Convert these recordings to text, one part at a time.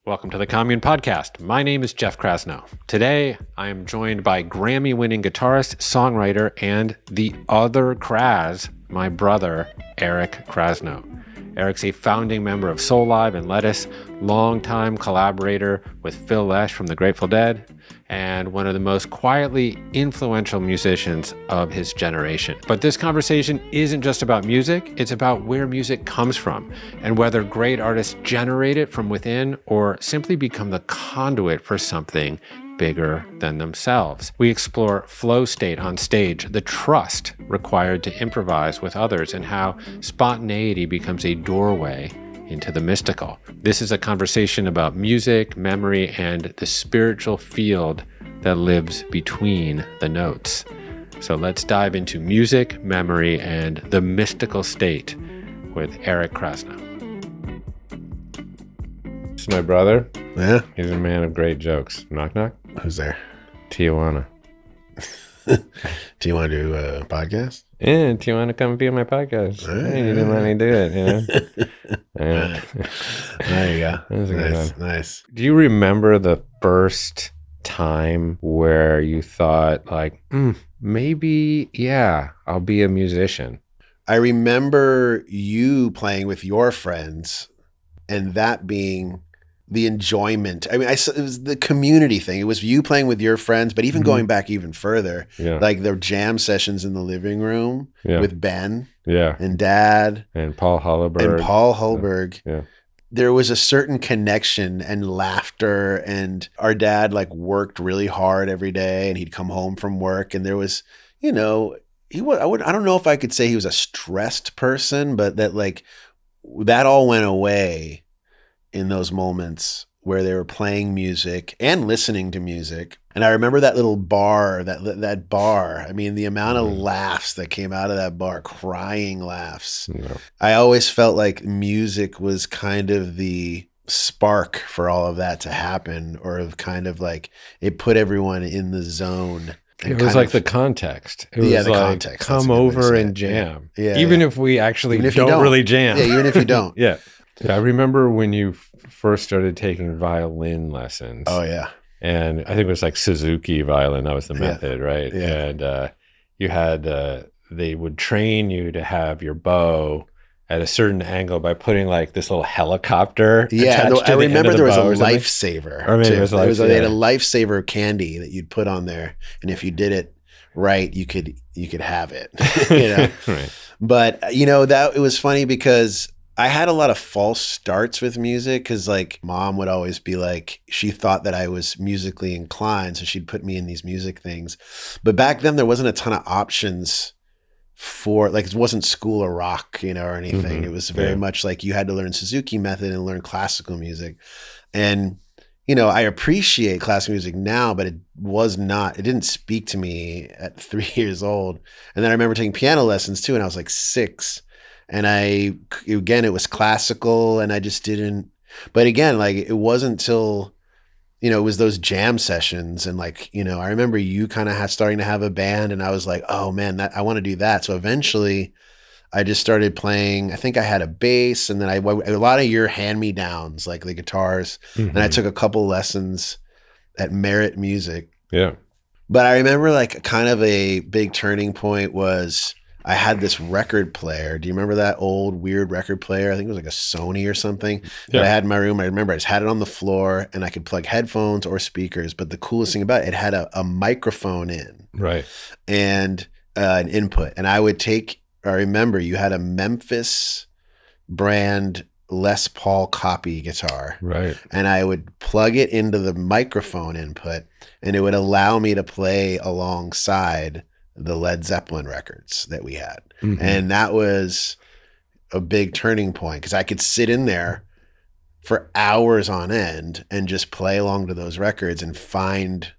Welcome to the Commune podcast. My name is Jeff Krasno. Today, I am joined by Grammy-winning guitarist, songwriter, and the other Kras, my brother, Eric Krasno. Eric's a founding member of Soul Live and Lettuce, longtime collaborator with Phil Lesh from the Grateful Dead, and one of the most quietly influential musicians of his generation. But this conversation isn't just about music, it's about where music comes from and whether great artists generate it from within or simply become the conduit for something bigger than themselves. We explore flow state on stage, the trust required to improvise with others, and how spontaneity becomes a doorway into the mystical. This is a conversation about music, memory, and the spiritual field that lives between the notes. So let's dive into music, memory, and the mystical state with Eric Krasno. This is my brother. Yeah? He's a man of great jokes. Knock, knock. Who's there? Tijuana. Do you want to do a podcast? Yeah, do you want to come be on my podcast? Hey, you didn't let me do it, you know? Yeah. There you go. That was a good one. Nice. Do you remember the first time where you thought, like, maybe, yeah, I'll be a musician? I remember you playing with your friends and that being the enjoyment. I mean, it was the community thing. It was you playing with your friends, but even going back even further, like the jam sessions in the living room with Ben and Dad and Paul Hulberg. Yeah. There was a certain connection and laughter, and our dad like worked really hard every day, and he'd come home from work, and there was, you know, I don't know if I could say he was a stressed person, but that all went away in those moments where they were playing music and listening to music. And I remember that little bar, that bar. I mean, the amount of laughs that came out of that bar, crying laughs. Yeah. I always felt like music was kind of the spark for all of that to happen, or kind of like it put everyone in the zone. It was like the context. It was the like, context. Come over and jam. Yeah, even if we actually don't really jam. Yeah, even if you don't. Yeah, I remember when you first started taking violin lessons. Oh, yeah. And I think it was like Suzuki violin. That was the method, right? Yeah. And you had, they would train you to have your bow at a certain angle by putting like this little helicopter. Yeah, I remember there was a lifesaver. Or maybe they had a lifesaver candy that you'd put on there, and if you did it right, you could have it. You know, right. But you know that it was funny because I had a lot of false starts with music, because like mom would always be like, she thought that I was musically inclined, so she'd put me in these music things. But back then there wasn't a ton of options for, like, it wasn't School of Rock, you know, or anything. It was very much like you had to learn Suzuki method and learn classical music. And, you know, I appreciate classical music now, but it didn't speak to me at 3 years old. And then I remember taking piano lessons too, and I was like 6. And it was classical, and I just didn't, but again, like it wasn't till, you know, it was those jam sessions, and like, you know, I remember you kind of starting to have a band, and I was like, oh man, I want to do that. So eventually I just started playing. I think I had a bass, and then a lot of your hand-me-downs, like the guitars, and I took a couple lessons at Merit Music. Yeah. But I remember like kind of a big turning point was I had this record player. Do you remember that old weird record player? I think it was like a Sony or something that I had in my room. I remember I just had it on the floor, and I could plug headphones or speakers. But the coolest thing about it had a microphone in, right, and an input. And I remember you had a Memphis brand Les Paul copy guitar, right, and I would plug it into the microphone input, and it would allow me to play alongside the Led Zeppelin records that we had. And that was a big turning point, because I could sit in there for hours on end and just play along to those records and find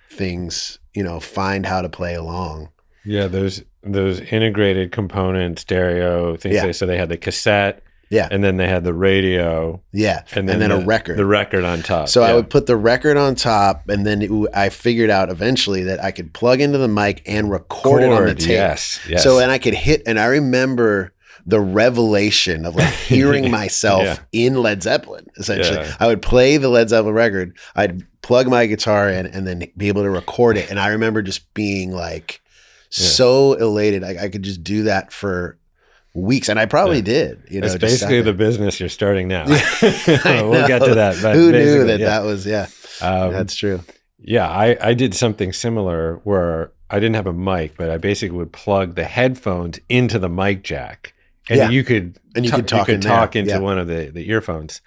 things, you know, find how to play along. Yeah, those integrated component stereo things. So they had the cassette, Yeah. And then they had the radio. Yeah. And then a record. The record on top. So I would put the record on top, and then I figured out eventually that I could plug into the mic and record it on the tape. Yes. So, and I could hit, and I remember the revelation of like hearing myself Yeah. in Led Zeppelin, essentially. Yeah. I would play the Led Zeppelin record, I'd plug my guitar in and then be able to record it. And I remember just being like so elated. I could just do that for weeks. And I probably did. You know, it's just basically the business you're starting now. I We'll get to that. But who knew basically, that was, that's true. Yeah, I did something similar where I didn't have a mic, but I basically would plug the headphones into the mic jack, and you could talk into one of the earphones.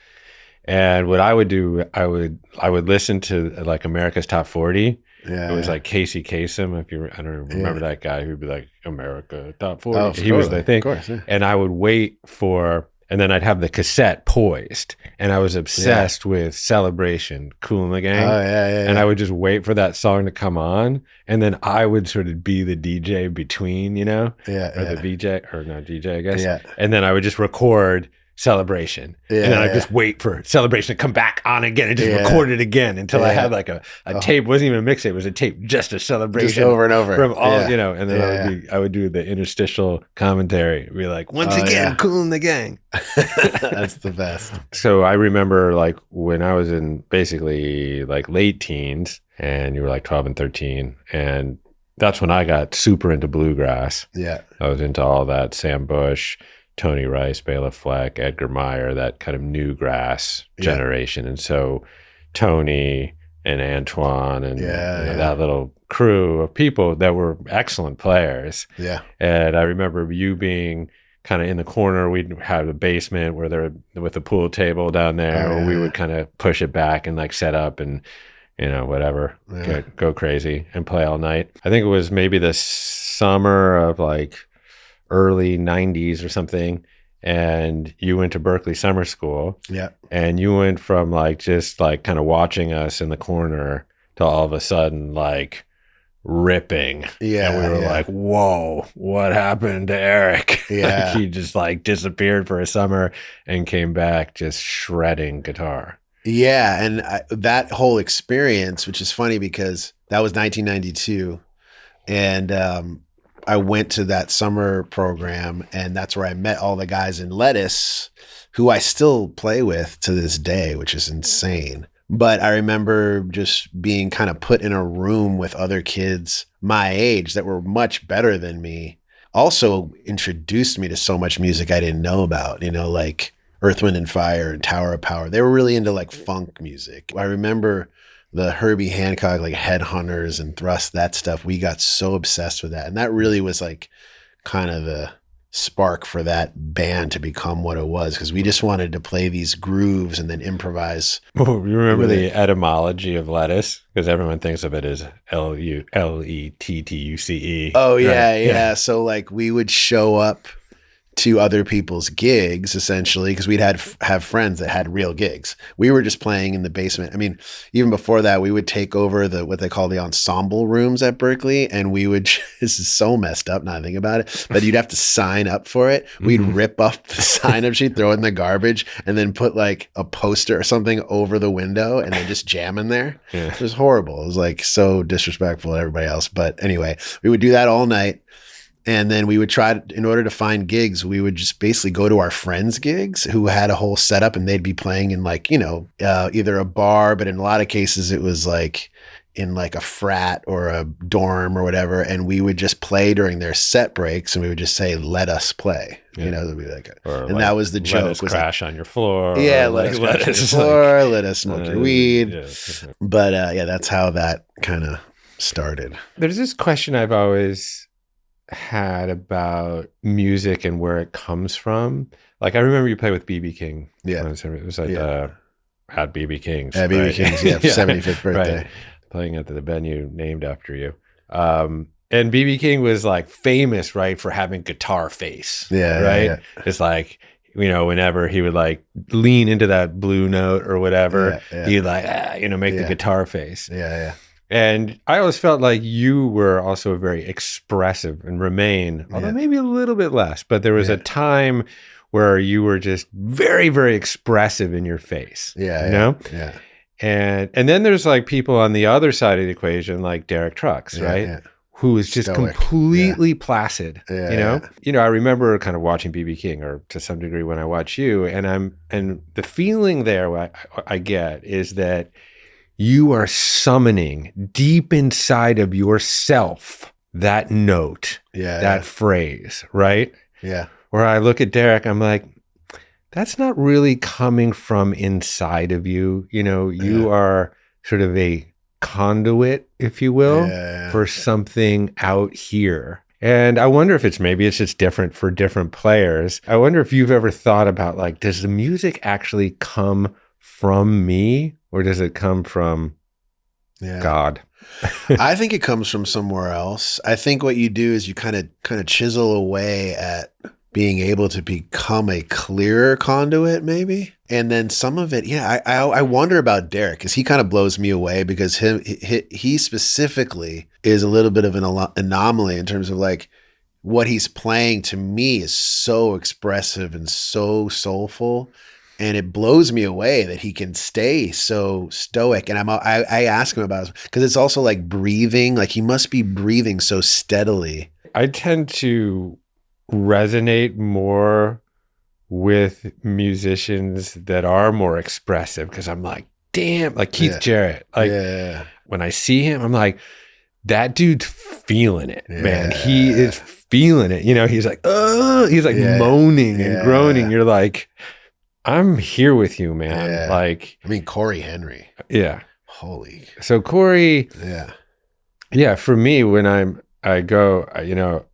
And what I would do, I would listen to like America's Top 40. Yeah, it was like Casey Kasem. I don't remember that guy who'd be like America Top 40. Oh, he was the thing, of course, yeah. And I would wait for. And then I'd have the cassette poised, and I was obsessed with Celebration, Kool and the Gang. Oh, yeah. And I would just wait for that song to come on, and then I would sort of be the DJ between, you know? Or the VJ, or no, DJ, I guess. Yeah. And then I would just record Celebration. And then I'd just wait for Celebration to come back on again and just record it again until I had like a tape. It wasn't even a mixtape, it was a tape, just a Celebration. Just over and over. From all, you know, and then I would do the interstitial commentary. Be like, once again, Kool and the Gang. That's the best. So I remember like when I was in basically like late teens and you were like 12 and 13, and that's when I got super into bluegrass. Yeah. I was into all that Sam Bush, Tony Rice, Bela Fleck, Edgar Meyer, that kind of new grass generation. And so Tony and Antoine and that little crew of people that were excellent players. Yeah. And I remember you being kind of in the corner. We'd have a basement where there with a pool table down there, where we would kind of push it back and like set up and, you know, whatever, go crazy and play all night. I think it was maybe the summer of like early 90s or something, and you went to Berkeley summer school. Yeah. And you went from like just like kind of watching us in the corner to all of a sudden like ripping. Yeah. And we were like, whoa, what happened to Eric? Yeah. Like, he just like disappeared for a summer and came back just shredding guitar. Yeah. And that whole experience, which is funny because that was 1992. And I went to that summer program, and that's where I met all the guys in Lettuce who I still play with to this day, which is insane. But I remember just being kind of put in a room with other kids my age that were much better than me. Also introduced me to so much music I didn't know about, you know, like Earth, Wind and Fire and Tower of Power. They were really into like funk music. I remember the Herbie Hancock, like Headhunters and Thrust, that stuff. We got so obsessed with that. And that really was like kind of the spark for that band to become what it was, because we just wanted to play these grooves and then improvise. Oh, you remember the etymology of lettuce? Because everyone thinks of it as Lettuce. Oh, yeah, right? yeah. So like we would show up to other people's gigs, essentially, because we'd have friends that had real gigs. We were just playing in the basement. I mean, even before that, we would take over what they call the ensemble rooms at Berkeley, and we would, this is so messed up now I think about it, but you'd have to sign up for it. We'd rip up the sign-up sheet, throw it in the garbage, and then put like a poster or something over the window and then just jam in there. Yeah. It was horrible. It was like so disrespectful to everybody else. But anyway, we would do that all night. And then we would try, in order to find gigs, we would just basically go to our friends' gigs who had a whole setup, and they'd be playing in like, you know, either a bar, but in a lot of cases it was like in like a frat or a dorm or whatever. And we would just play during their set breaks, and we would just say, "Let us play." You know, it'd be like, and like, that was the joke. Let us crash on your floor. Yeah, let us crash on your floor. Let us smoke your weed. Yeah. But yeah, that's how that kind of started. There's this question I've always had about music and where it comes from. Like I remember you played with BB King. Yeah. It was like at BB King's. At BB King's, 75th birthday. Right. Playing at the venue named after you. And BB King was like famous, right, for having guitar face. Yeah. Right? Yeah. It's like, you know, whenever he would like lean into that blue note or whatever, he'd like, make the guitar face. Yeah. And I always felt like you were also very expressive and remain, although maybe a little bit less, but there was a time where you were just very, very expressive in your face. Yeah. You know? Yeah. And then there's like people on the other side of the equation, like Derek Trucks, right? Yeah. who is just Stoic. completely placid, Yeah, you know? yeah. You know, I remember kind of watching BB King, or to some degree when I watch you, and the feeling there I get is that you are summoning deep inside of yourself that note, that phrase, right? Yeah. Where I look at Derek, I'm like, that's not really coming from inside of you. You know, you are sort of a conduit, if you will, for something out here. And I wonder if maybe it's just different for different players. I wonder if you've ever thought about, like, does the music actually come from me, or does it come from God? I think it comes from somewhere else. I think what you do is you kind of chisel away at being able to become a clearer conduit, maybe. And then some of it, I wonder about Derek, because he kind of blows me away, because he specifically is a little bit of an anomaly in terms of, like, what he's playing to me is so expressive and so soulful. And it blows me away that he can stay so stoic. And I ask him about it, because it's also like breathing, like he must be breathing so steadily. I tend to resonate more with musicians that are more expressive, because I'm like, damn, like Keith Jarrett. Like when I see him, I'm like, that dude's feeling it, man. He is feeling it. You know, he's like, moaning and groaning. You're like, I'm here with you, man. Like, I mean, Corey Henry. Yeah. Holy. So Corey. Yeah. For me, when I go, you know,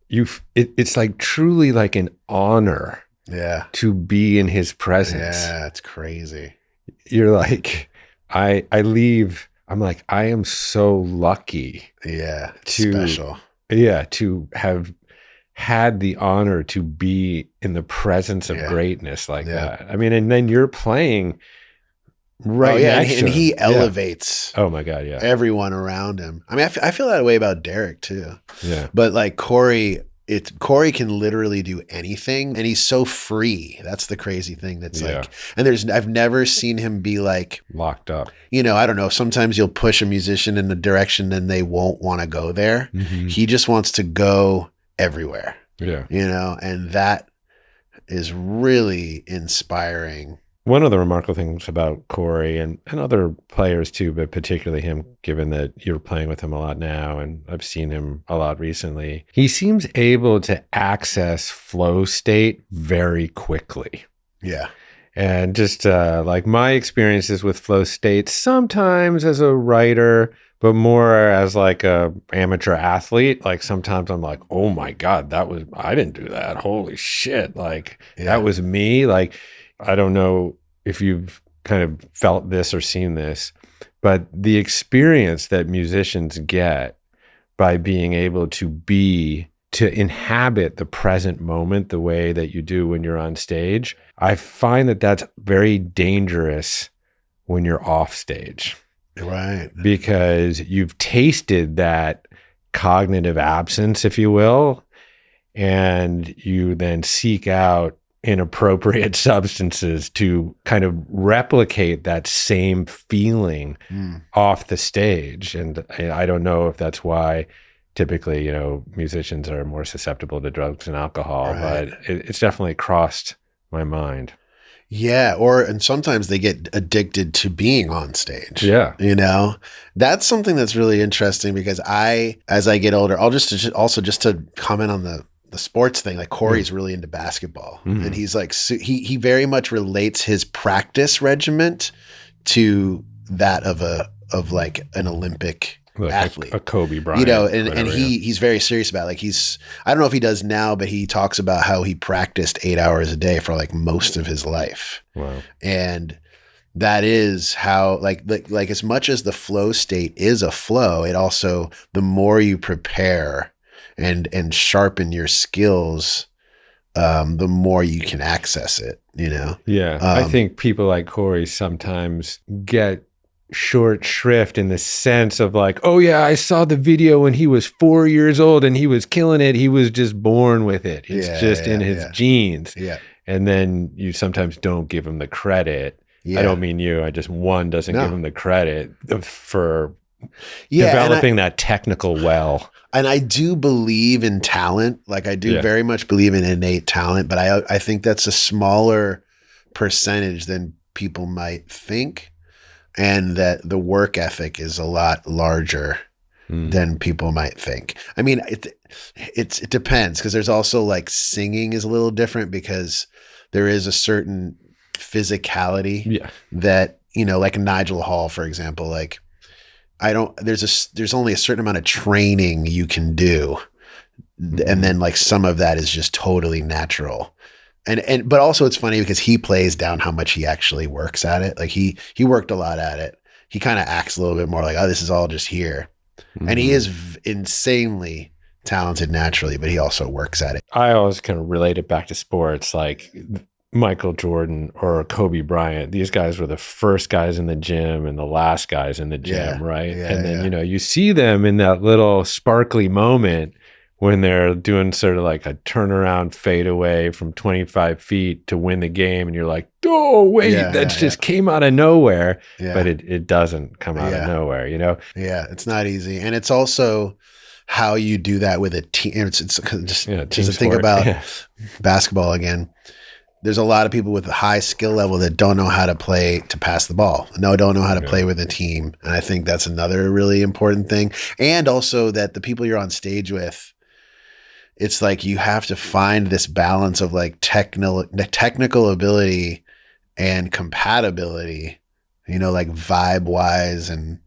it's like truly like an honor. To be in his presence. Yeah, it's crazy. You're like, I leave. I'm like, I am so lucky. Yeah. Special. Yeah. To have had the honor to be in the presence of greatness like that. I mean, and then you're playing next to him. And he elevates. Oh my God, everyone around him. I mean, I feel that way about Derek too. Yeah. But like Corey can literally do anything, and he's so free. That's the crazy thing. That's like, and I've never seen him be like locked up. You know, I don't know. Sometimes you'll push a musician in a direction and they won't want to go there. Mm-hmm. He just wants to go everywhere. Yeah. You know, and that is really inspiring. One of the remarkable things about Corey and other players too, but particularly him, given that you're playing with him a lot now, and I've seen him a lot recently, he seems able to access flow state very quickly. Yeah. And just like my experiences with flow state, sometimes as a writer, but more as like a amateur athlete, like sometimes I'm like, oh my God, I didn't do that. Holy shit. Like that was me. Like, I don't know if you've kind of felt this or seen this, but the experience that musicians get by being able to inhabit the present moment the way that you do when you're on stage, I find that that's very dangerous when you're off stage. Right. Because you've tasted that cognitive absence, if you will, and you then seek out inappropriate substances to kind of replicate that same feeling off the stage. And I don't know if that's why typically, you know, musicians are more susceptible to drugs and alcohol, but it's definitely crossed my mind. Yeah. And sometimes they get addicted to being on stage. Yeah. You know, that's something that's really interesting, because as I get older, I'll just to comment on the sports thing, like Corey's really into basketball, and he's like, he very much relates his practice regiment to that of like an Olympic athlete, a Kobe Bryant, you know, and he's very serious about it. Like I don't know if he does now, but he talks about how he practiced 8 hours a day for like most of his life. Wow. And that is how like as much as the flow state is a flow, it also, the more you prepare and sharpen your skills, the more you can access it, you know? Yeah. I think people like Corey sometimes get short shrift in the sense of like, oh yeah, I saw the video when he was 4 years old and he was killing it. He was just born with it. It's just in his genes. Yeah. And then you sometimes don't give him the credit. Yeah. I don't mean you. One doesn't give him the credit for Yeah, developing that technical well. and I do believe in talent. Like I do very much believe in innate talent, but I think that's a smaller percentage than people might think, and that the work ethic is a lot larger than people might think. I mean, it depends, because there's also like singing is a little different because there is a certain physicality that, you know, like Nigel Hall, for example, like there's only a certain amount of training you can do. And then like some of that is just totally natural. But also it's funny because he plays down how much he actually works at it. Like he worked a lot at it. He kind of acts a little bit more like, oh, this is all just here. And he is insanely talented naturally, but he also works at it. I always kind of relate it back to sports, like Michael Jordan or Kobe Bryant. These guys were the first guys in the gym and the last guys in the gym, right? Yeah, and then, you know, you see them in that little sparkly moment when they're doing sort of like a turnaround fadeaway from 25 feet to win the game. And you're like, oh, wait, that just came out of nowhere. Yeah. But it doesn't come out of nowhere, you know? Yeah, it's not easy. And it's also how you do that with a team. It's just to think about basketball again. There's a lot of people with a high skill level that don't know how to play to pass the ball. Don't know how to play with a team. And I think that's another really important thing. And also that the people you're on stage with, it's like you have to find this balance of like technical ability and compatibility, you know, like vibe wise, and,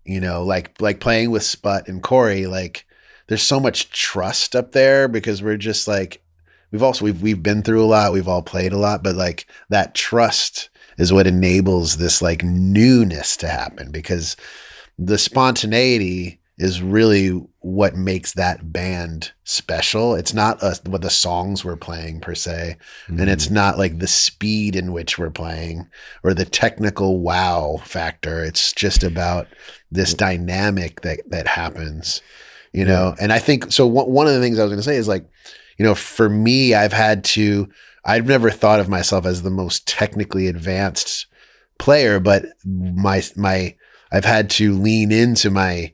you know, like playing with Sput and Corey, like there's so much trust up there because we're just like, we've been through a lot, we've all played a lot, but like that trust is what enables this like newness to happen, because the spontaneity is really what makes that band special. It's not what the songs we're playing per se. And it's not like the speed in which we're playing or the technical wow factor. It's just about this dynamic that happens, you know? And I think, so one of the things I was going to say is like, you know, for me, I've never thought of myself as the most technically advanced player, but I've had to lean into my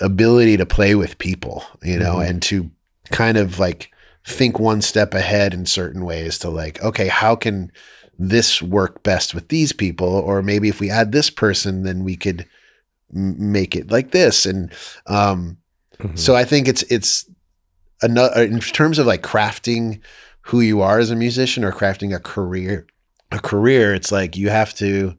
ability to play with people, you know, and to kind of like think one step ahead in certain ways to like, okay, how can this work best with these people? Or maybe if we add this person, then we could make it like this. And so I think it's another, in terms of like crafting who you are as a musician or crafting a career, it's like you have to,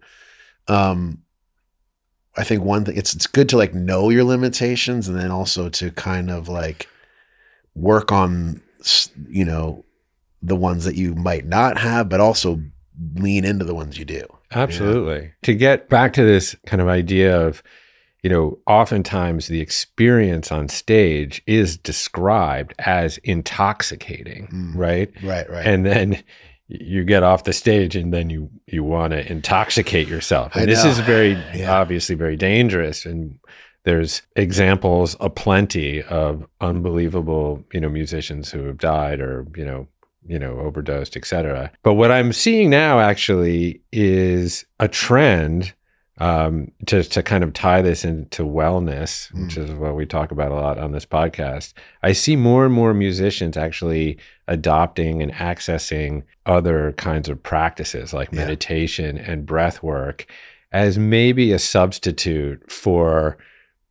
I think one thing, it's good to like know your limitations, and then also to kind of like work on, you know, the ones that you might not have, but also lean into the ones you do. Absolutely. Yeah. To get back to this kind of idea of, you know, oftentimes the experience on stage is described as intoxicating, right? Right. And then you get off the stage and then you want to intoxicate yourself. And this is very, obviously very dangerous. And there's examples aplenty of unbelievable, you know, musicians who have died or, you know, overdosed, etc. But what I'm seeing now actually is a trend to kind of tie this into wellness, which is what we talk about a lot on this podcast. I see more and more musicians actually adopting and accessing other kinds of practices like meditation and breath work as maybe a substitute for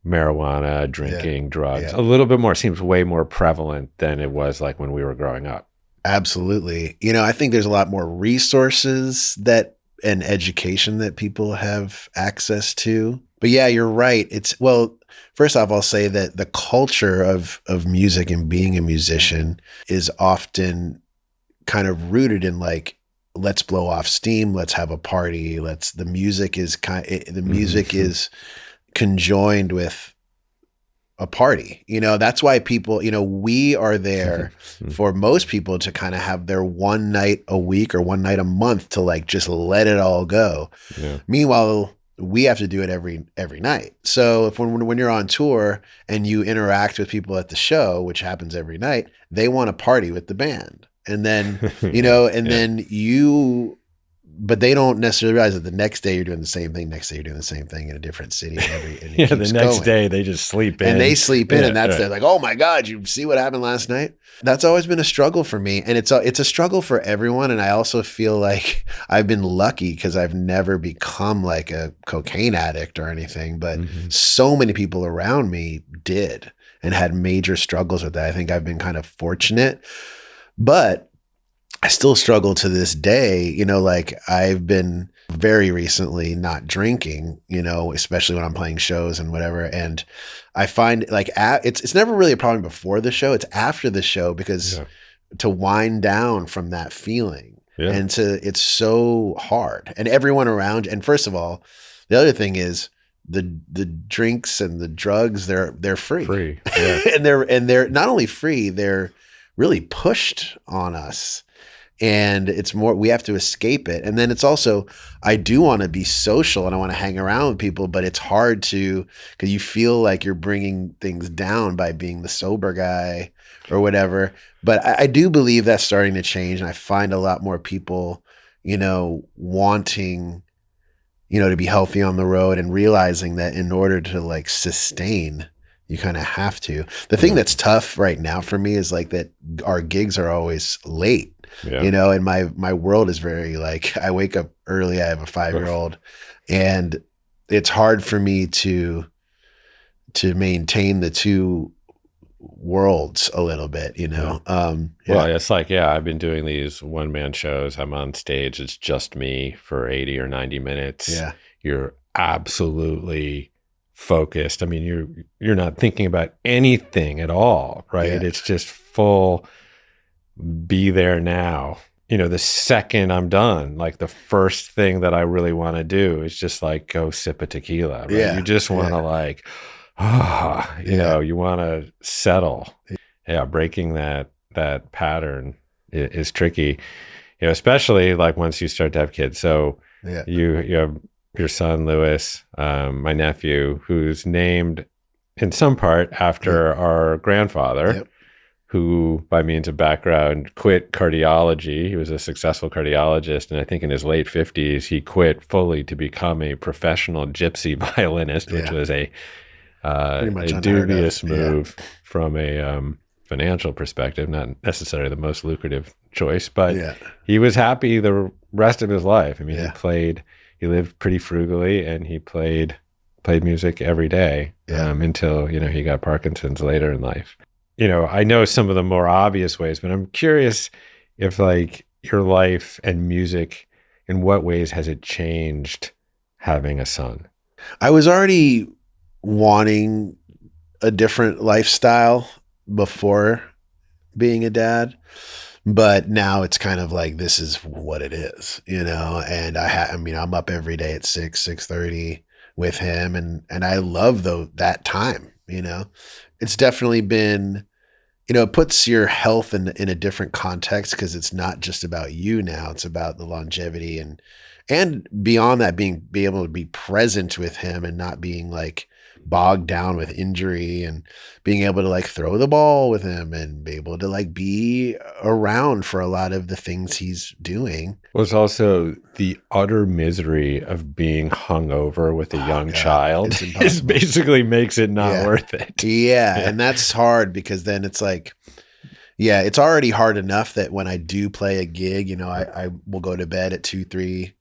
marijuana, drinking, drugs. A little bit more, seems way more prevalent than it was like when we were growing up. Absolutely. You know, I think there's a lot more resources and education that people have access to. But yeah, you're right. First off, I'll say that the culture of music and being a musician is often kind of rooted in like, let's blow off steam, let's have a party, the music is is conjoined with a party. You know, that's why people, you know, we are there for most people to kind of have their one night a week or one night a month to like just let it all go. Yeah. Meanwhile, we have to do it every night. So when you're on tour and you interact with people at the show, which happens every night, they want to party with the band. And then, you know, and then you but they don't necessarily realize that the next day you're doing the same thing. Next day you're doing the same thing in a different city. And it Yeah, the keeps next going. day they just sleep in. And they sleep in, Yeah, and that's right. they're like, oh my God, you see what happened last night? That's always been a struggle for me. And it's a struggle for everyone. And I also feel like I've been lucky because I've never become like a cocaine addict or anything, but so many people around me did and had major struggles with that. I think I've been kind of fortunate, but I still struggle to this day. You know, like I've been very recently not drinking, you know, especially when I'm playing shows and whatever. And I find like it's never really a problem before the show. It's after the show because to wind down from that feeling and it's so hard and everyone around. And first of all, the other thing is the drinks and the drugs, they're free. Yeah. and they're not only free, they're really pushed on us. And it's more, we have to escape it. And then it's also, I do want to be social and I want to hang around with people, but it's hard to, because you feel like you're bringing things down by being the sober guy or whatever. But I do believe that's starting to change. And I find a lot more people, you know, wanting, you know, to be healthy on the road and realizing that in order to like sustain, you kind of have to. The thing that's tough right now for me is like that our gigs are always late. You know, and my world is very like, I wake up early. I have a 5-year-old and it's hard for me to maintain the two worlds a little bit, you know? Well, it's like, I've been doing these one-man shows. I'm on stage. It's just me for 80 or 90 minutes. Yeah. You're absolutely focused. I mean, you're not thinking about anything at all, right? Yeah. It's just full be there now. You know, the second I'm done, like the first thing that I really want to do is just like go sip a tequila. Right? Yeah. You just want to like, you know, you want to settle. Yeah. Breaking that pattern is tricky, you know, especially like once you start to have kids. So you have your son, Lewis, my nephew, who's named in some part after our grandfather, who, by means of background, quit cardiology. He was a successful cardiologist, and I think in his late 50s, he quit fully to become a professional gypsy violinist, which was a dubious move from a financial perspective, not necessarily the most lucrative choice, but he was happy the rest of his life. I mean, he lived pretty frugally, and he played music every day until, you know, he got Parkinson's later in life. You know, I know some of the more obvious ways, but I'm curious if like your life and music, in what ways has it changed having a son? I was already wanting a different lifestyle before being a dad, but now it's kind of like, this is what it is, you know? And I mean, I'm up every day at 6:30 with him. And I love that time, you know? It's definitely been, you know, it puts your health in a different context because it's not just about you now. It's about the longevity and beyond that, be able to be present with him and not being like bogged down with injury and being able to like throw the ball with him and be able to like be around for a lot of the things he's doing. Well, it's also the utter misery of being hungover with a young child. It basically makes it not worth it. Yeah. And that's hard because then it's like, it's already hard enough that when I do play a gig, you know, I will go to bed at 2-3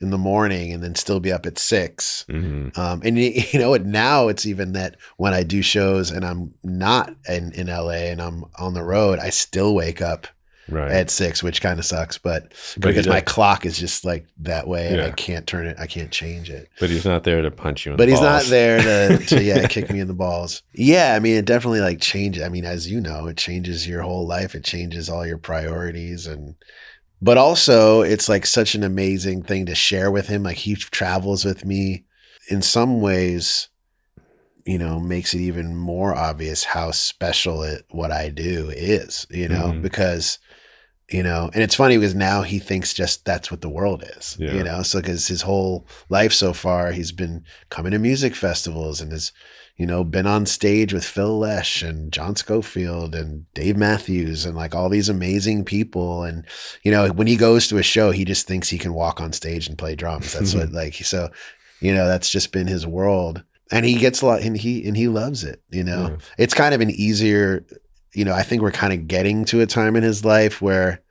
in the morning and then still be up at 6. And you know what, now it's even that when I do shows and I'm not in LA and I'm on the road, I still wake up at 6, which kind of sucks, but because my clock is just like that way and I can't turn it, I can't change it. But he's not there to punch you in the balls. But he's not there to kick me in the balls. Yeah, I mean, it definitely like changes. I mean, as you know, it changes your whole life. It changes all your priorities but also it's like such an amazing thing to share with him. Like he travels with me in some ways, you know, makes it even more obvious how special what I do is, you know, because And it's funny because now he thinks just that's what the world is, Yeah. so because his whole life so far, he's been coming to music festivals and has, been on stage with Phil Lesh and John Schofield and Dave Matthews and like all these amazing people. And, when he goes to a show, he just thinks he can walk on stage and play drums. That's what so, that's just been his world. And he gets a lot and he loves it, Yeah. It's kind of an easier, I think we're kind of getting to a time in his life where,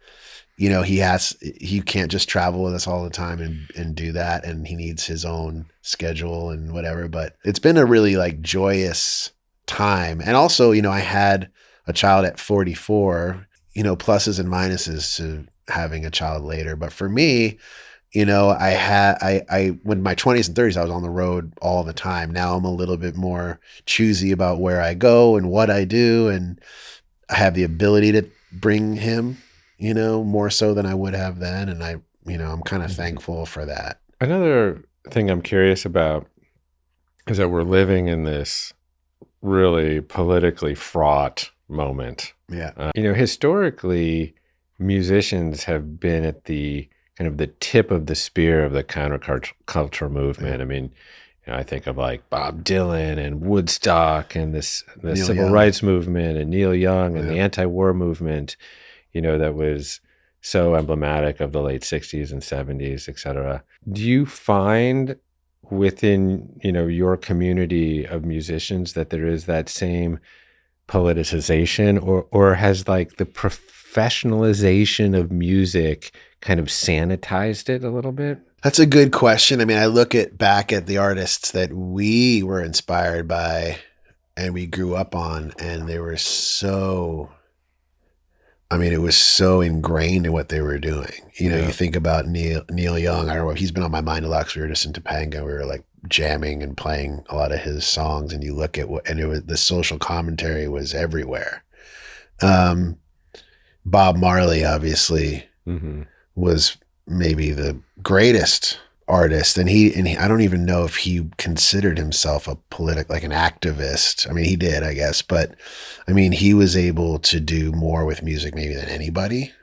he can't just travel with us all the time and do that. And he needs his own schedule and whatever, but it's been a really like joyous time. And also, I had a child at 44, pluses and minuses to having a child later. But for me, I when my 20s and 30s, I was on the road all the time. Now I'm a little bit more choosy about where I go and what I do. And I have the ability to bring him, more so than I would have then. And I'm kind of thankful for that. Another thing I'm curious about is that we're living in this really politically fraught moment. Yeah. Historically, musicians have been at the kind of the tip of the spear of the counterculture movement. Yeah. I mean, I think of like Bob Dylan and Woodstock and the civil Young. rights movement and Neil Young and Yeah. the anti-war movement, that was so emblematic of the late 60s and 70s, et cetera. Do you find within, your community of musicians that there is that same politicization or has like the professionalization of music kind of sanitized it a little bit? That's a good question. I mean, I look back at the artists that we were inspired by and we grew up on, and they were it was so ingrained in what they were doing. You think about Neil Young. I don't know, he's been on my mind a lot because we were just in Topanga. We were like jamming and playing a lot of his songs, and you look at and it was, the social commentary was everywhere. Bob Marley obviously was maybe the greatest artist, and he I don't even know if he considered himself a like an activist. I mean, he did, I guess, but I mean, he was able to do more with music maybe than anybody,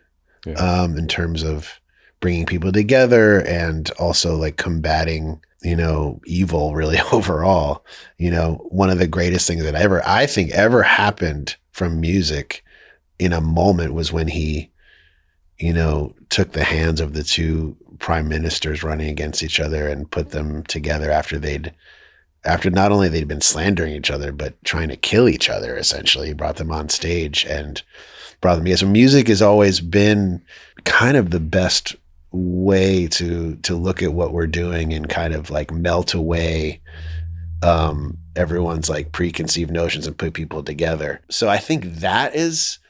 in terms of bringing people together and also like combating, evil really overall. One of the greatest things that I think ever happened from music in a moment was when he, took the hands of the two prime ministers running against each other and put them together after not only they'd been slandering each other, but trying to kill each other, essentially. He brought them on stage and brought them together. So music has always been kind of the best way to look at what we're doing and kind of like melt away everyone's like preconceived notions and put people together. So I think that is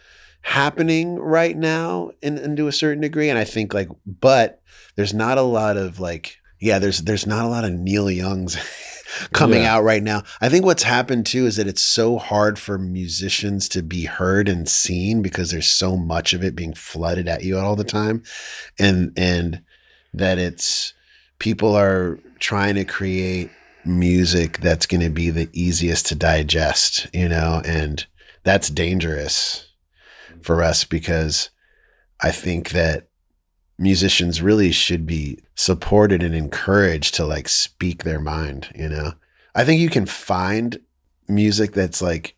happening right now and to a certain degree. And I think like, but there's not a lot of like, there's not a lot of Neil Youngs coming out right now. I think what's happened too is that it's so hard for musicians to be heard and seen because there's so much of it being flooded at you all the time. And that people are trying to create music that's going to be the easiest to digest, and that's dangerous for us because I think that musicians really should be supported and encouraged to like speak their mind. I think you can find music that's like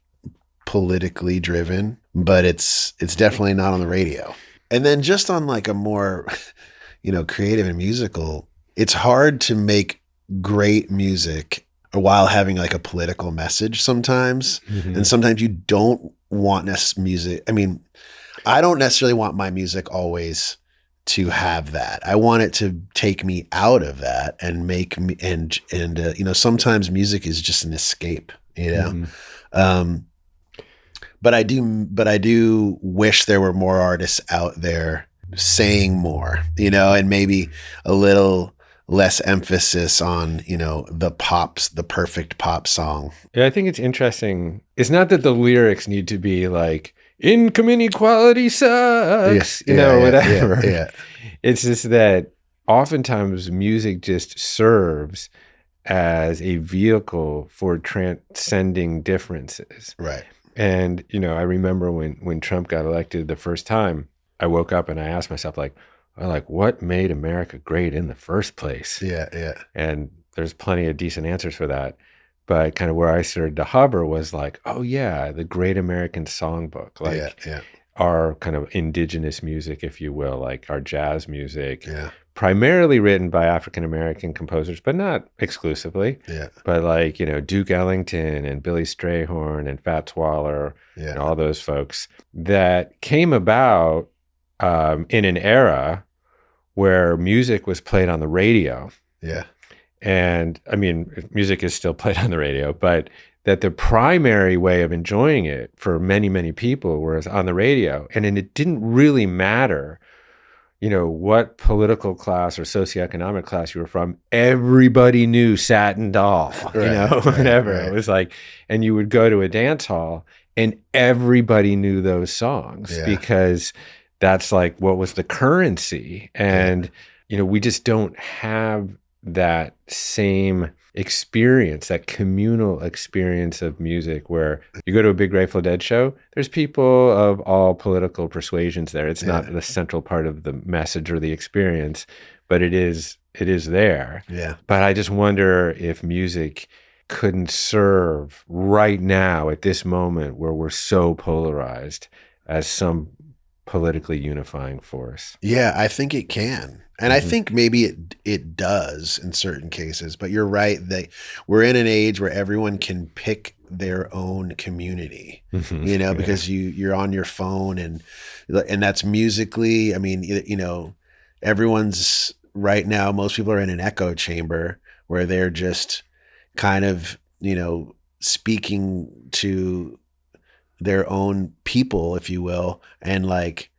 politically driven, but it's definitely not on the radio. And then just on like a more, creative and musical, it's hard to make great music while having like a political message sometimes. And sometimes you don't want music. I mean, I don't necessarily want my music always to have that. I want it to take me out of that and make me, and sometimes music is just an escape, but I do wish there were more artists out there saying more, and maybe a little less emphasis on, the perfect pop song. Yeah, I think it's interesting. It's not that the lyrics need to be like, income inequality sucks, whatever. Yeah. It's just that oftentimes music just serves as a vehicle for transcending differences. Right. And, I remember when Trump got elected the first time, I woke up and I asked myself, like, well, like, what made America great in the first place? Yeah, yeah. And there's plenty of decent answers for that. But kind of where I started to hover was like, oh yeah, the Great American Songbook, like yeah, our kind of indigenous music, if you will, like our jazz music, yeah, primarily written by African American composers, but not exclusively. yeah, But like, Duke Ellington and Billy Strayhorn and Fats Waller yeah, and all those folks that came about in an era where music was played on the radio. yeah, And I mean, music is still played on the radio, but that the primary way of enjoying it for many, many people was on the radio. And then it didn't really matter, what political class or socioeconomic class you were from. Everybody knew Satin Doll, whatever. Right. It was like, and you would go to a dance hall and everybody knew those songs because that's like what was the currency. And, we just don't have that same experience, that communal experience of music where you go to a big Grateful Dead show, there's people of all political persuasions there. It's not the central part of the message or the experience, but it is there. Yeah. But I just wonder if music couldn't serve right now at this moment where we're so polarized as some politically unifying force. Yeah, I think it can. And I think maybe it does in certain cases, but you're right that we're in an age where everyone can pick their own community, because you're on your phone and that's musically, I mean, everyone's right now, most people are in an echo chamber where they're just kind of, speaking to their own people, if you will, and like,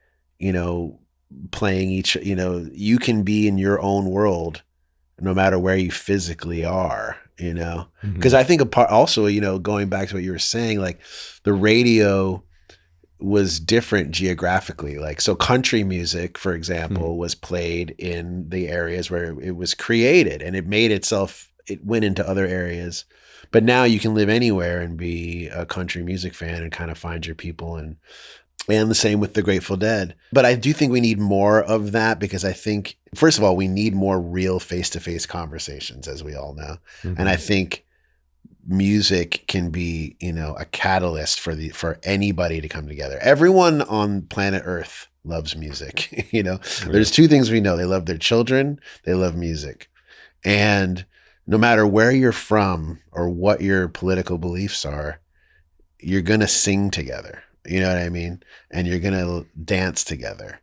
playing you can be in your own world no matter where you physically are, because I think a part also, going back to what you were saying, like the radio was different geographically. Like, so country music, for example, was played in the areas where it was created and it went into other areas. But now you can live anywhere and be a country music fan and kind of find your people, and the same with the Grateful Dead. But I do think we need more of that, because I think, first of all, we need more real face-to-face conversations, as we all know. And I think music can be, a catalyst for anybody to come together. Everyone on planet Earth loves music. There's two things we know. They love their children. They love music. And no matter where you're from or what your political beliefs are, you're going to sing together. You know what I mean? And you're going to dance together.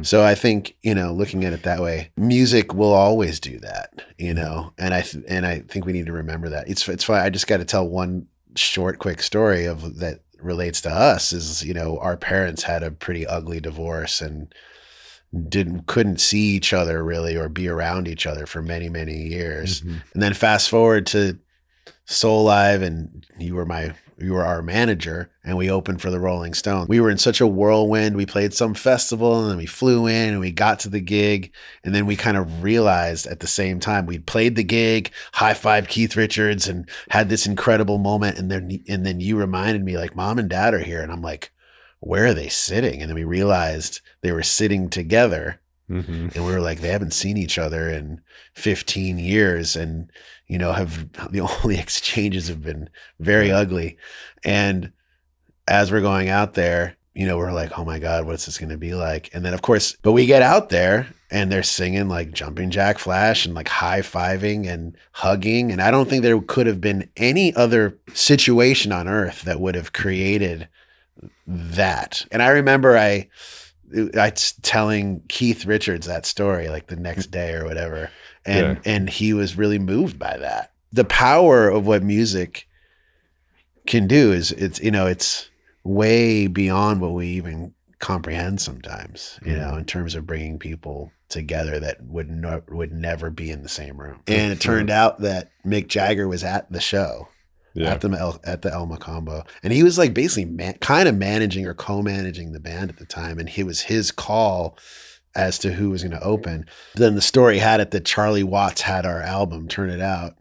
So I think, looking at it that way, music will always do that, and I think we need to remember that. It's fine. I just got to tell one short, quick story of that relates to us is, our parents had a pretty ugly divorce and couldn't see each other really or be around each other for many, many years. And then fast forward to Soul Live, and you were our manager, and we opened for the Rolling Stones. We were in such a whirlwind. We played some festival, and then we flew in and we got to the gig. And then we kind of realized at the same time, we played the gig, high-fived Keith Richards, and had this incredible moment. And then you reminded me, like, Mom and Dad are here. And I'm like, where are they sitting? And then we realized they were sitting together. And we were like, they haven't seen each other in 15 years. And, have the only exchanges have been very ugly. And as we're going out there, we're like, oh my God, what's this going to be like? And then of course, but we get out there and they're singing like Jumping Jack Flash and like high-fiving and hugging. And I don't think there could have been any other situation on earth that would have created that. And I remember I telling Keith Richards that story like the next day or whatever. And he was really moved by that. The power of what music can do is it's way beyond what we even comprehend sometimes, in terms of bringing people together that would never be in the same room. And it turned out that Mick Jagger was at the show. At the El Macombo, and he was like basically kind of managing or co-managing the band at the time, and it was his call as to who was going to open. Then the story had it that Charlie Watts had our album, Turn It Out,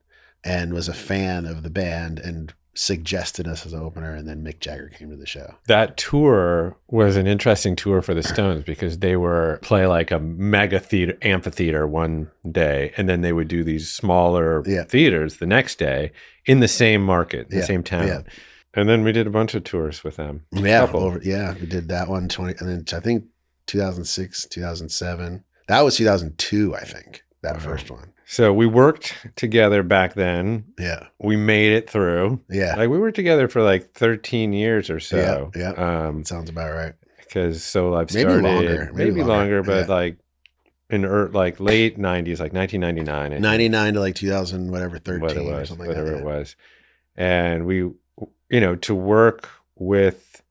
and was a fan of the band and suggested us as an opener, and then Mick Jagger came to the show. That tour was an interesting tour for the Stones because they were play like a mega theater, amphitheater one day, and then they would do these smaller theaters the next day in the same market, the same town. Yeah. And then we did a bunch of tours with them. Yeah, we did that one, and then I think 2006, 2007. That was 2002, I think, that first one. So we worked together back then. Yeah. We made it through. Yeah. Like we were together for like 13 years or so. Yeah. Sounds about right. Because So Live started. Maybe longer, but like in like late 90s, like 1999. 99 to like 2000, whatever, 13 or something like that. Whatever it was. And we, to work with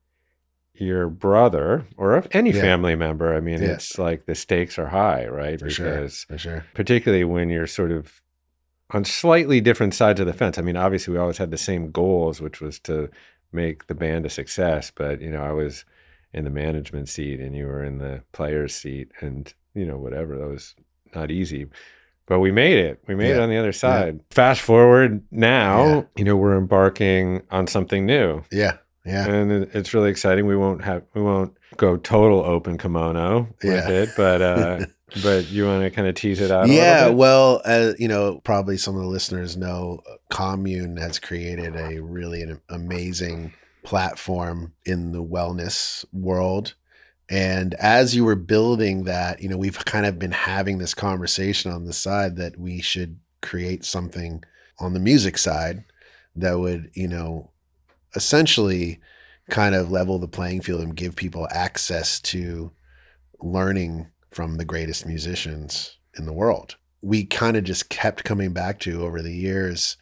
your brother or any family member, I mean, it's like the stakes are high, right? For sure. Particularly when you're sort of on slightly different sides of the fence. I mean, obviously we always had the same goals, which was to make the band a success, but I was in the management seat and you were in the player's seat, and whatever, that was not easy. But we made it. We made it on the other side. Yeah. Fast forward now, we're embarking on something new. Yeah. Yeah. And it's really exciting. We won't go total open kimono with it, but you want to kind of tease it out a little bit? Well, probably some of the listeners know Commune has created a really amazing platform in the wellness world. And as you were building that, we've kind of been having this conversation on the side that we should create something on the music side that would, essentially kind of level the playing field and give people access to learning from the greatest musicians in the world. We kind of just kept coming back to over the years,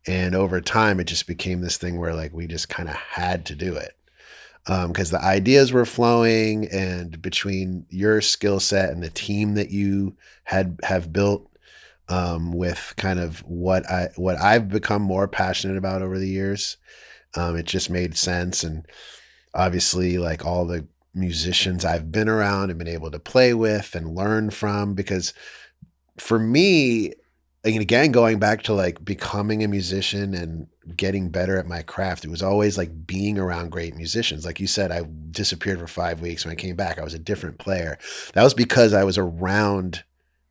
and over time it just became this thing where like we just kind of had to do it because the ideas were flowing, and between your skill set and the team that you have built with kind of what I've become more passionate about over the years. It just made sense. And obviously like all the musicians I've been around and been able to play with and learn from, because for me, again, going back to like becoming a musician and getting better at my craft, it was always like being around great musicians. Like you said, I disappeared for 5 weeks. When I came back, I was a different player. That was because I was around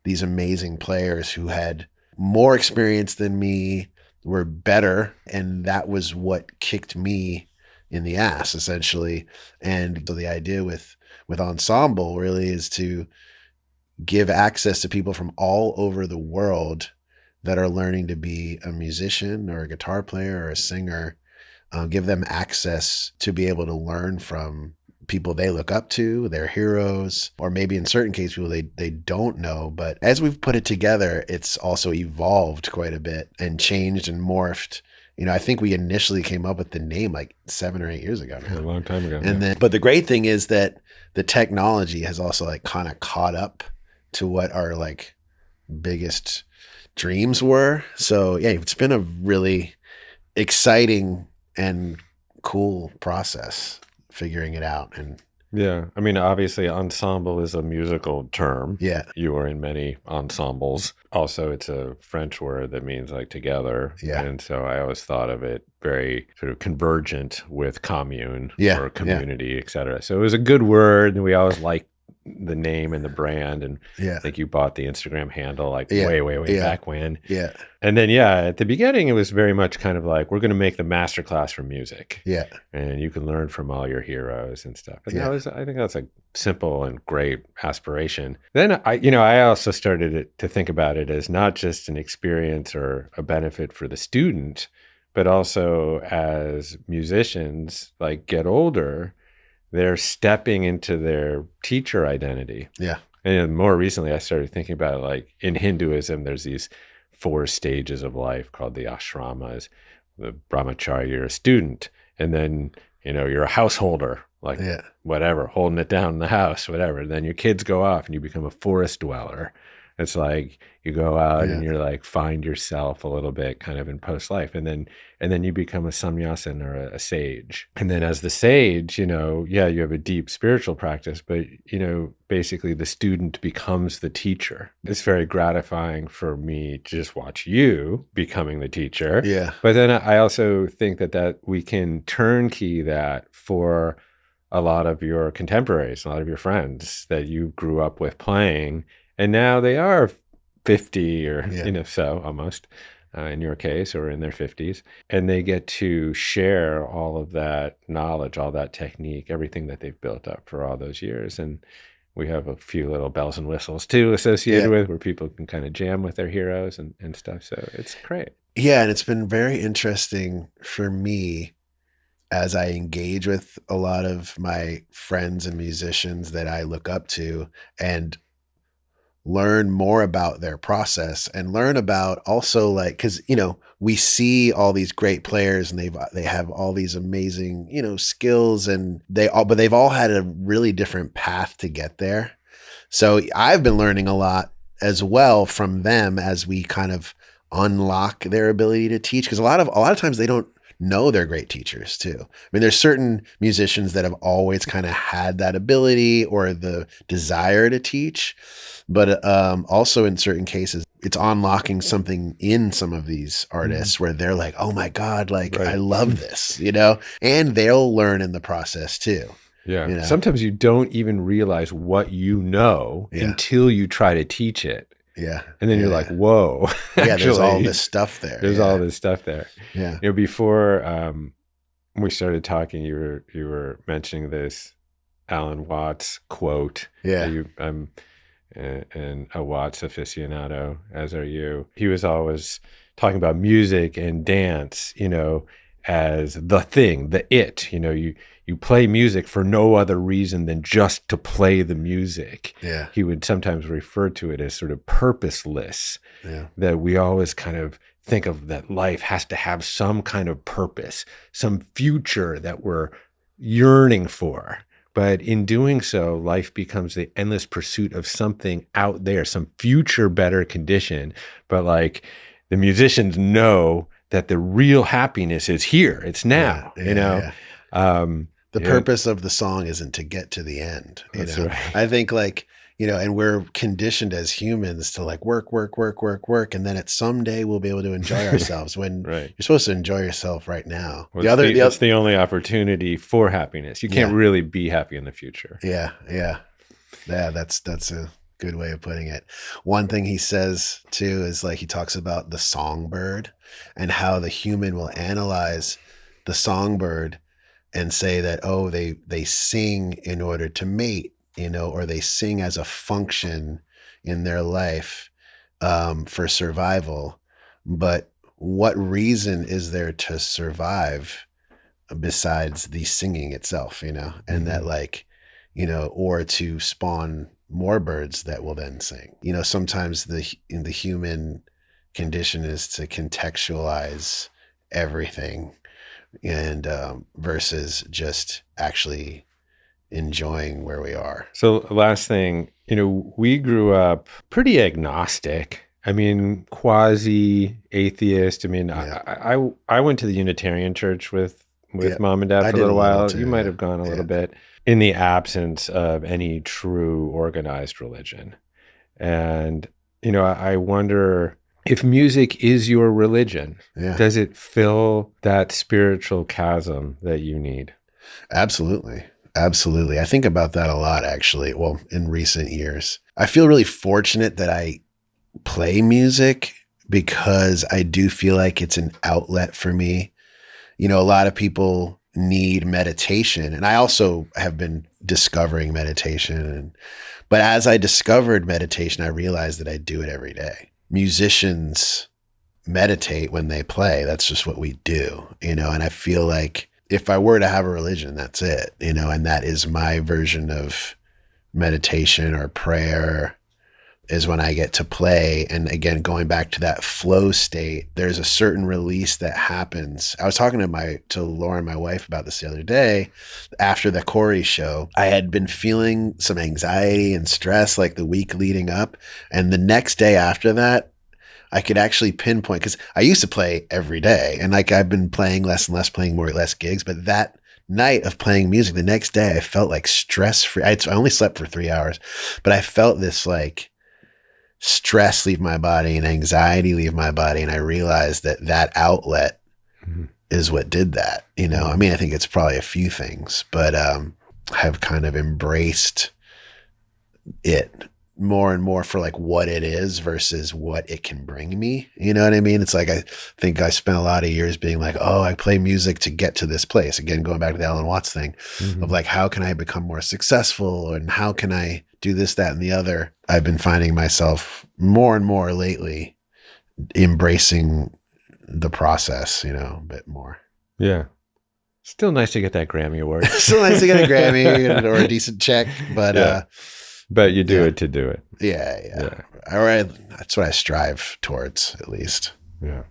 these amazing players who had more experience than me, were better, and that was what kicked me in the ass essentially. And so the idea with Ensemble really is to give access to people from all over the world that are learning to be a musician or a guitar player or a singer, give them access to be able to learn from people they look up to, their heroes, or maybe in certain cases people they don't know. But as we've put it together, it's also evolved quite a bit and changed and morphed. I think we initially came up with the name like 7 or 8 years ago now. A long time ago. And then, but the great thing is that the technology has also like kind of caught up to what our like biggest dreams were. So yeah, it's been a really exciting and cool process figuring it out. And yeah, I mean, obviously ensemble is a musical term. Yeah. You are in many ensembles. Also, it's a French word that means like together. Yeah. And so I always thought of it very sort of convergent with commune or community, et cetera. So it was a good word, and we always liked the name and the brand. And I think you bought the Instagram handle like way back when. Yeah. And then, at the beginning, it was very much kind of like, we're going to make the masterclass for music. Yeah. And you can learn from all your heroes and stuff. And I think that's a simple and great aspiration. Then I also started to think about it as not just an experience or a benefit for the student, but also as musicians like get older, they're stepping into their teacher identity. Yeah. And more recently, I started thinking about it like in Hinduism, there's these 4 stages of life called the ashramas. The brahmacharya, you're a student. And then, you're a householder, like whatever, holding it down in the house, whatever. Then your kids go off and you become a forest dweller. It's like you go out Yeah. and you're like find yourself a little bit kind of in post life, and then you become a sannyasin or a sage. And then as the sage, you have a deep spiritual practice, but basically the student becomes the teacher. It's very gratifying for me to just watch you becoming the teacher. Yeah. But then I also think that we can turnkey that for a lot of your contemporaries, a lot of your friends that you grew up with playing, and now they are 50 or, so almost in your case, or in their 50s, and they get to share all of that knowledge, all that technique, everything that they've built up for all those years. And we have a few little bells and whistles too associated with where people can kind of jam with their heroes and stuff. So it's great. Yeah. And it's been very interesting for me as I engage with a lot of my friends and musicians that I look up to, and learn more about their process, and learn about also, like, because we see all these great players and they have all these amazing skills, and but they've all had a really different path to get there. So I've been learning a lot as well from them as we kind of unlock their ability to teach, because a lot of times they don't know they're great teachers too. I mean, there's certain musicians that have always kind of had that ability or the desire to teach, but also in certain cases, it's unlocking something in some of these artists where they're like, oh my God, like I love this, and they'll learn in the process too. Yeah. Sometimes you don't even realize what you know until you try to teach it. Yeah. And then you're like, whoa. Actually, there's all this stuff there. There's all this stuff there. Yeah. Before we started talking, you were mentioning this Alan Watts quote. Yeah. I'm and a Watts aficionado, as are you. He was always talking about music and dance, as the thing, the it. You play music for no other reason than just to play the music. Yeah. He would sometimes refer to it as sort of purposeless. Yeah. That we always kind of think of that life has to have some kind of purpose, some future that we're yearning for. But in doing so, life becomes the endless pursuit of something out there, some future better condition. But like the musicians know that the real happiness is here. It's now, The purpose of the song isn't to get to the end. That's right. I think and we're conditioned as humans to like work. And then at someday we'll be able to enjoy ourselves when you're supposed to enjoy yourself right now. Well, that's the only opportunity for happiness. You can't really be happy in the future. Yeah. That's a good way of putting it. One thing he says too is like, he talks about the songbird and how the human will analyze the songbird and say that, oh, they sing in order to mate, or they sing as a function in their life for survival. But what reason is there to survive besides the singing itself, and that or to spawn more birds that will then sing. Sometimes the human condition is to contextualize everything and versus just actually enjoying where we are. So last thing, we grew up pretty agnostic. I mean, quasi-atheist. I mean, I went to the Unitarian church with mom and dad for a little while. You might have gone a little bit, in the absence of any true organized religion. And, I wonder if music is your religion, does it fill that spiritual chasm that you need? Absolutely. I think about that a lot, actually. Well, in recent years, I feel really fortunate that I play music because I do feel like it's an outlet for me. A lot of people need meditation, and I also have been discovering meditation. But as I discovered meditation, I realized that I do it every day. Musicians meditate when they play. That's just what we do, and I feel like if I were to have a religion, that's it, and that is my version of meditation or prayer is when I get to play. And again, going back to that flow state, there's a certain release that happens. I was talking to Lauren, my wife, about this the other day. After the Corey show, I had been feeling some anxiety and stress like the week leading up. And the next day after that, I could actually pinpoint, because I used to play every day, and like I've been playing less and less, playing more or less gigs. But that night of playing music, the next day, I felt like stress free. I only slept for 3 hours, but I felt this like stress leave my body and anxiety leave my body. And I realized that outlet is what did that. You know, I mean, I think it's probably a few things, but have kind of embraced it more and more for like what it is versus what it can bring me. You know what I mean? It's like, I think I spent a lot of years being like, oh, I play music to get to this place. Again, going back to the Alan Watts thing of like, how can I become more successful, and how can I do this, that, and the other? I've been finding myself more and more lately embracing the process, you know, a bit more. Yeah. Still nice to get that Grammy award. Still nice to get a Grammy or a decent check, but but you do it to do it. Yeah. All right. That's what I strive towards, at least. Yeah.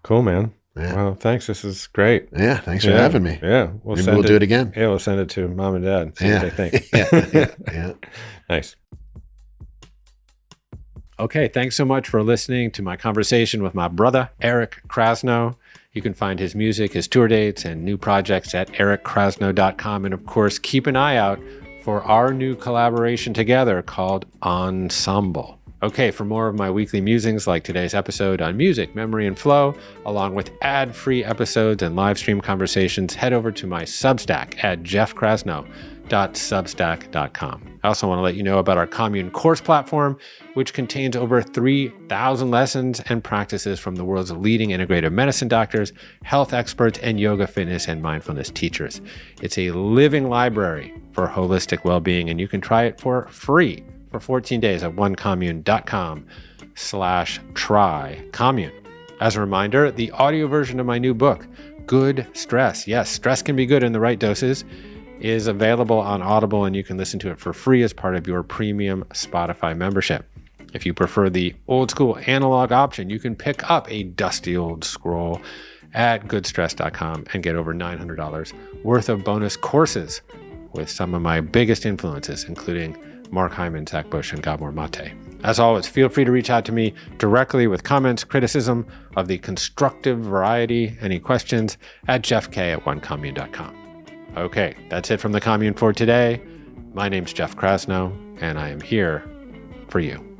Cool, man. Yeah. Well, thanks. This is great. Yeah. Thanks for having me. Yeah. Maybe we'll do it again. Yeah. We'll send it to mom and dad. See what they think. Yeah. Nice. Okay. Thanks so much for listening to my conversation with my brother, Eric Krasno. You can find his music, his tour dates, and new projects at erickrasno.com. And of course, keep an eye out for our new collaboration together called Ensemble. Okay, for more of my weekly musings like today's episode on music, memory, and flow, along with ad-free episodes and live stream conversations, head over to my Substack at jeffkrasno.substack.com. I also want to let you know about our Commune course platform, which contains over 3,000 lessons and practices from the world's leading integrative medicine doctors, health experts, and yoga, fitness, and mindfulness teachers. It's a living library for holistic well-being, and you can try it for free for 14 days at onecommune.com/try commune. As a reminder, the audio version of my new book, Good Stress, yes, stress can be good in the right doses, is available on Audible, and you can listen to it for free as part of your premium Spotify membership. If you prefer the old school analog option, you can pick up a dusty old scroll at goodstress.com and get over $900 worth of bonus courses with some of my biggest influences, including Mark Hyman, Zach Bush, and Gabor Mate. As always, feel free to reach out to me directly with comments, criticism of the constructive variety, any questions at jeffk@onecommune.com. Okay, that's it from the Commune for today. My name's Jeff Krasno, and I am here for you.